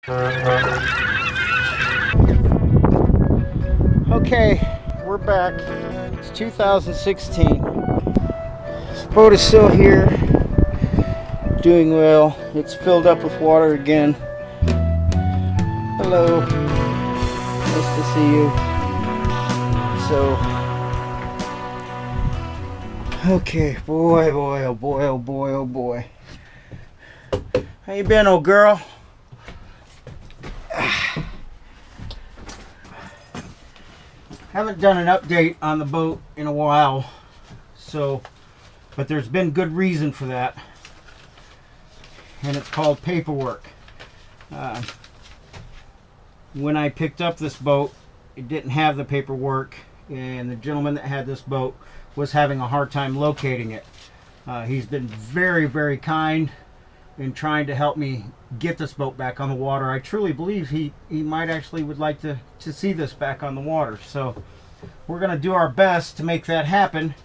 Okay, we're back. It's 2016. This boat is still here, doing well. It's filled up with water again. Hello, nice to see you. Okay, boy, oh boy, oh boy, oh boy. How you been, old girl? Haven't done an update on the boat in a while, but there's been good reason for that, and it's called paperwork. When I picked up this boat, it didn't have the paperwork, and the gentleman that had this boat was having a hard time locating it. He's been very, very kind in trying to help me get this boat back on the water. I truly believe he might actually would like to see this back on the water. So we're going to do our best to make that happen.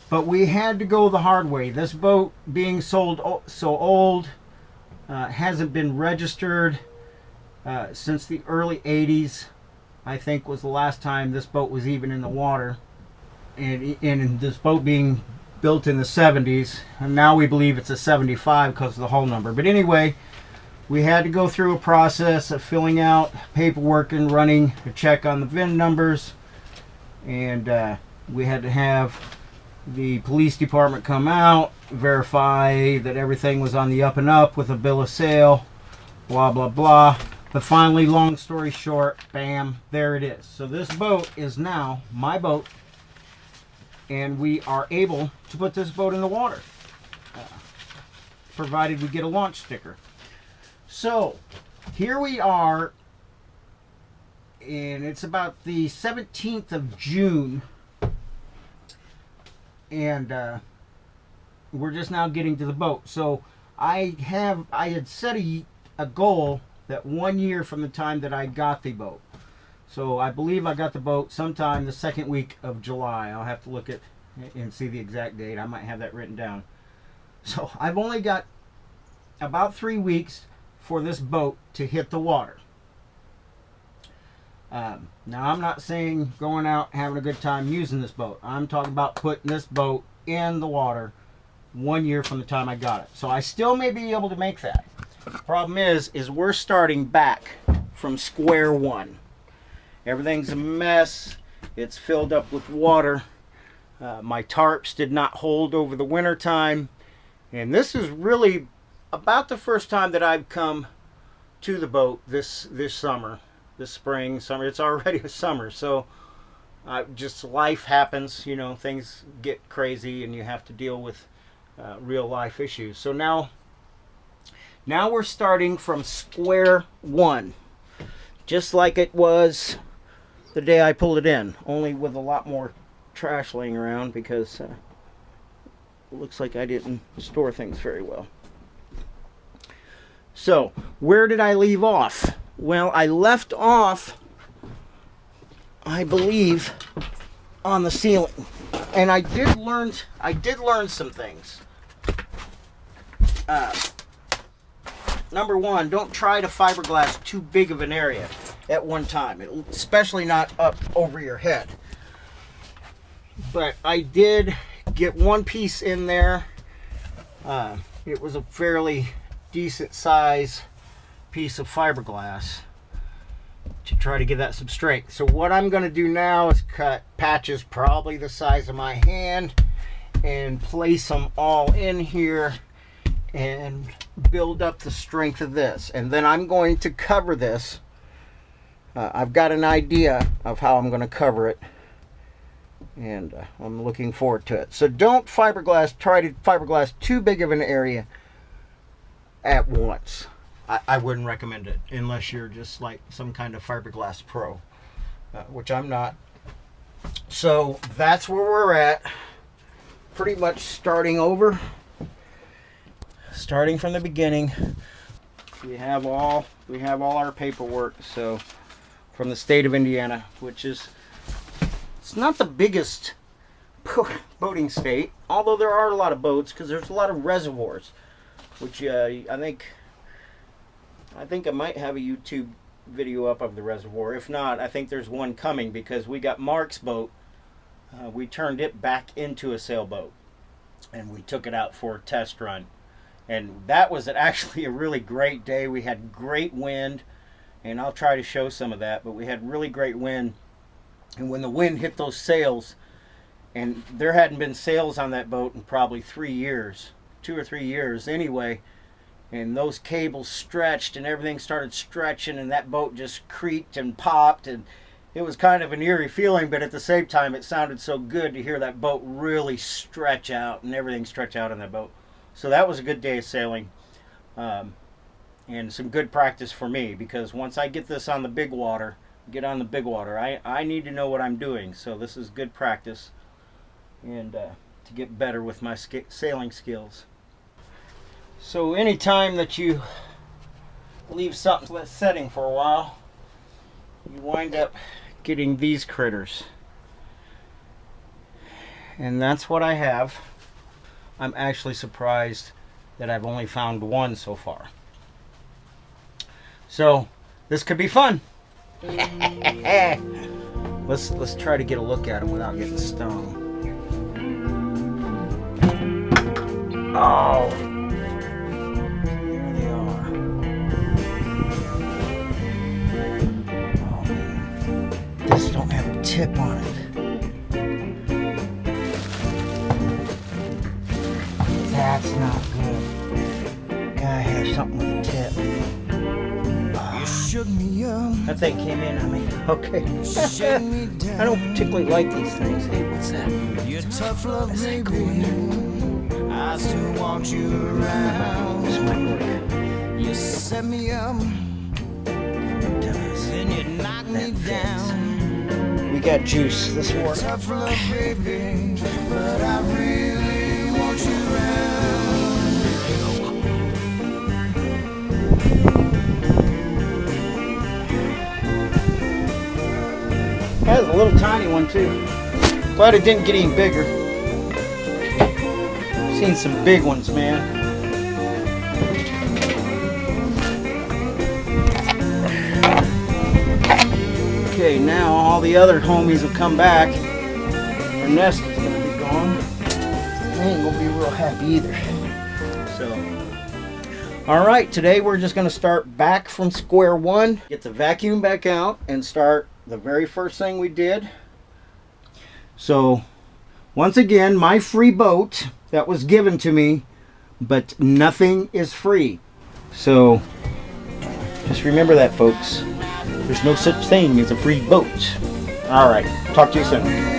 But we had to go the hard way. This boat being sold so old, hasn't been registered since the early 80s, I think was the last time this boat was even in the water. And this boat being built in the 70s, and now we believe it's a 75 because of the hull number. But anyway, we had to go through a process of filling out paperwork and running a check on the VIN numbers, and we had to have the police department come out, verify that everything was on the up and up with a bill of sale, blah blah blah. But finally, long story short, bam, there it is. So this boat is now my boat, and we are able to put this boat in the water, provided we get a launch sticker. So here we are, and it's about the 17th of June, and we're just now getting to the boat. So I had set a goal that 1 year from the time that I got the boat. So I believe I got the boat sometime the second week of July. I'll have to look at and see the exact date. I might have that written down. So I've only got about 3 weeks for this boat to hit the water. Now I'm not saying going out having a good time using this boat. I'm talking about putting this boat in the water 1 year from the time I got it. So I still may be able to make that. The problem is we're starting back from square one. Everything's a mess. It's filled up with water. My tarps did not hold over the winter time. And this is really about the first time that I've come to the boat this summer. This spring, summer. It's already a summer. So just life happens. You know, things get crazy and you have to deal with real life issues. So now we're starting from square one. Just like it was the day I pulled it in, only with a lot more trash laying around because it looks like I didn't store things very well. So where did I leave off? Well, I left off, I believe, on the ceiling, and I did learn some things. Number one, don't try to fiberglass too big of an area at one time, especially not up over your head. But I did get one piece in there. It was a fairly decent size piece of fiberglass to try to give that some strength. So what I'm going to do now is cut patches probably the size of my hand and place them all in here and build up the strength of this. And then I'm going to cover this. I've got an idea of how I'm going to cover it, and I'm looking forward to it. So don't try to fiberglass too big of an area at once. I wouldn't recommend it unless you're just like some kind of fiberglass pro, which I'm not. So that's where we're at. Pretty much starting over. Starting from the beginning. We have all our paperwork. So from the state of Indiana, which is, it's not the biggest boating state, although there are a lot of boats because there's a lot of reservoirs, which I think I think I might have a YouTube video up of the reservoir. If not, I think there's one coming, because we got Mark's boat. We turned it back into a sailboat, and we took it out for a test run. And that was actually a really great day. We had great wind, and I'll try to show some of that, but we had really great wind. And when the wind hit those sails, and there hadn't been sails on that boat in probably 3 years, 2 or 3 years anyway, and those cables stretched and everything started stretching, and that boat just creaked and popped, and it was kind of an eerie feeling, but at the same time it sounded so good to hear that boat really stretch out and everything stretch out on that boat. So that was a good day of sailing, and some good practice for me, because once I get this on the big water, I need to know what I'm doing. So this is good practice, and to get better with my sailing skills. So anytime that you leave something setting for a while, you wind up getting these critters. And that's what I have. I'm actually surprised that I've only found one so far. So this could be fun. Let's try to get a look at them without getting stung. Oh, there they are. Oh man, this don't have a tip on it. That's not good. Gotta have something with a tip. That thing came in on me. Okay. I don't particularly like these things. Hey, what's that? Your tough love, baby. I still want you around. This might work. You set me up. It does. Then you knock me down. We got juice. This works. Tough love, baby. But I really want you around. That was a little tiny one too. Glad it didn't get any bigger. Seen some big ones, man. Okay, now all the other homies will come back. Their nest is gonna be gone. They ain't gonna be real happy either. So, all right, today we're just gonna start back from square one. Get the vacuum back out and start the very first thing we did. So once again, my free boat that was given to me, but nothing is free. So just remember that, folks. There's no such thing as a free boat. All right, talk to you soon.